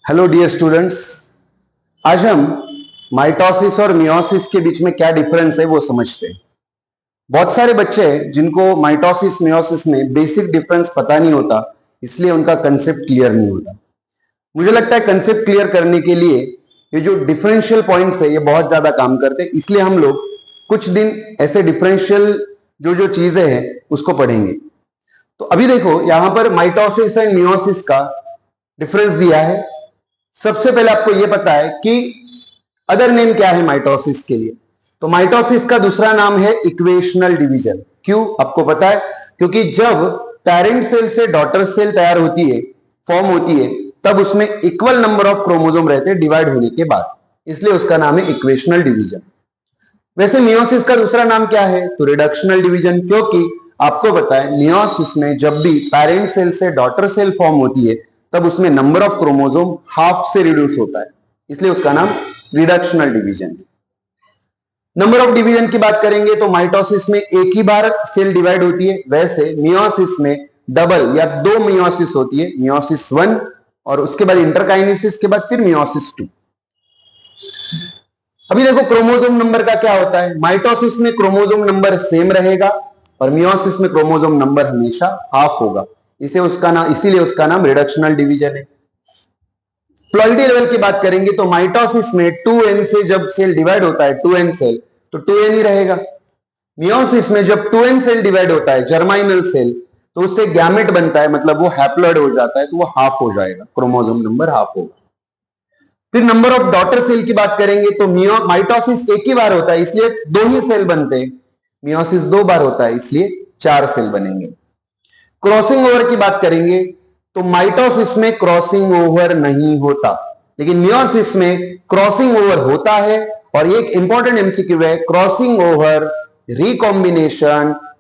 Hello dear students, आज हम mitosis और मियोसिस के बीच में क्या डिफरेंस है वो समझते हैं। बहुत सारे बच्चे जिनको माइटोसिस मियोसिस में बेसिक डिफरेंस पता नहीं होता, इसलिए उनका कंसेप्ट क्लियर नहीं होता। मुझे लगता है कंसेप्ट क्लियर करने के लिए ये जो डिफरेंशियल पॉइंट्स है ये बहुत ज्यादा काम करते हैं, इसलिए हम लोग कुछ दिन ऐसे डिफरेंशियल जो चीजें हैं उसको पढ़ेंगे। तो अभी देखो यहां पर माइटोसिस एंड मियोसिस का डिफरेंस दिया है। सबसे पहले आपको यह पता है कि अदर नेम क्या है माइटोसिस के लिए। तो माइटोसिस का दूसरा नाम है इक्वेशनल डिवीजन। क्यों आपको पता है? क्योंकि जब पेरेंट सेल से डॉटर सेल तैयार होती है, फॉर्म होती है, तब उसमें इक्वल नंबर ऑफ क्रोमोसोम रहते हैं डिवाइड होने के बाद, इसलिए उसका नाम है इक्वेशनल डिवीजन। वैसे मियोसिस का दूसरा नाम क्या है? तो रिडक्शनल डिवीजन, क्योंकि आपको पता है मियोसिस में जब भी पेरेंट सेल से डॉटर सेल फॉर्म होती है तब उसमें नंबर ऑफ क्रोमोसोम हाफ से रिड्यूस होता है, इसलिए उसका नाम रिडक्शनल डिवीजन है। नंबर ऑफ डिवीजन की बात करेंगे तो माइटोसिस में एक ही बार सेल डिवाइड होती है, वैसे मियोसिस में डबल या दो मियोसिस होती है, मियोसिस 1 और उसके बाद इंटरकाइनेसिस के बाद फिर मियोसिस 2। अभी देखो क्रोमोसोम नंबर का क्या होता है। माइटोसिस में क्रोमोसोम नंबर सेम रहेगा और मियोसिस में क्रोमोसोम नंबर हमेशा हाफ होगा, इसीलिए उसका नाम रिडक्शनल डिवीजन है। प्लॉइडी लेवल की बात करेंगे तो माइटोसिस में 2n से जब सेल डिवाइड होता है 2n सेल, तो 2n ही रहेगा। मियोसिस में जब 2n सेल डिवाइड होता है जर्माइनल सेल, तो उससे गैमेट बनता है, मतलब वो हैप्लॉइड हो जाता है, तो वो हाफ हो जाएगा, क्रोमोसोम नंबर हाफ होगा। फिर नंबर ऑफ डॉटर सेल की बात करेंगे तो माइटोसिस एक ही बार होता है, इसलिए 2 ही सेल बनते हैं। मियोसिस 2 बार होता है, इसलिए 4 सेल बनेंगे। क्रॉसिंग ओवर की बात करेंगे तो माइटोसिस में क्रॉसिंग ओवर नहीं होता, लेकिन मियोसिस में क्रॉसिंग ओवर होता है। और एक इंपॉर्टेंट एमसीक्यू है, क्रॉसिंग ओवर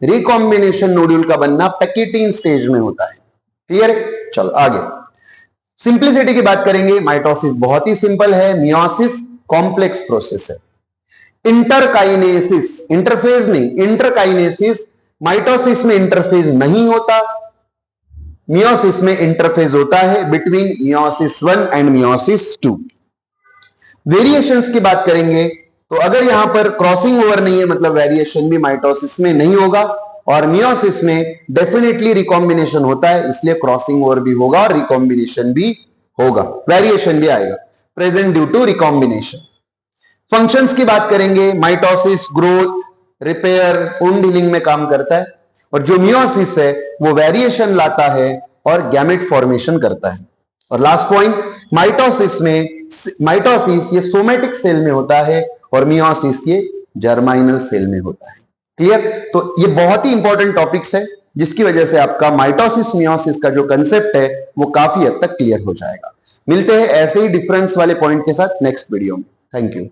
रिकॉम्बिनेशन नोड्यूल का बनना पैकेटिंग स्टेज में होता है। क्लियर है? चलो आगे सिंप्लिसिटी की बात करेंगे। माइटोसिस बहुत ही सिंपल है, मियोसिस कॉम्प्लेक्स प्रोसेस है। इंटरकाइनेसिस, इंटरफेज नहीं, इंटरकाइनेसिस, माइटोसिस में इंटरफेज नहीं होता, मियोसिस में इंटरफेज होता है between meiosis 1 and meiosis 2। Variations की बात करेंगे तो अगर यहां पर क्रॉसिंग ओवर नहीं है, मतलब वेरिएशन भी माइटोसिस में नहीं होगा, और मियोसिस में डेफिनेटली रिकॉम्बिनेशन होता है, इसलिए क्रॉसिंग ओवर भी होगा और रिकॉम्बिनेशन भी होगा, वेरिएशन भी आएगा, present due to recombination. Functions की बात करेंगे, mitosis growth, repair, wound healing में काम करता है, और जो मियोसिस है वो वेरिएशन लाता है और गैमेट फॉर्मेशन करता है। और लास्ट पॉइंट, माइटोसिस ये सोमेटिक सेल में होता है और मियोसिस ये जर्माइनल सेल में होता है। क्लियर? तो ये बहुत ही इंपॉर्टेंट टॉपिक्स है, जिसकी वजह से आपका माइटोसिस मियोसिस का जो कंसेप्ट है वो काफी हद तक क्लियर हो जाएगा। मिलते हैं ऐसे ही डिफरेंस वाले पॉइंट के साथ नेक्स्ट वीडियो में। Thank you.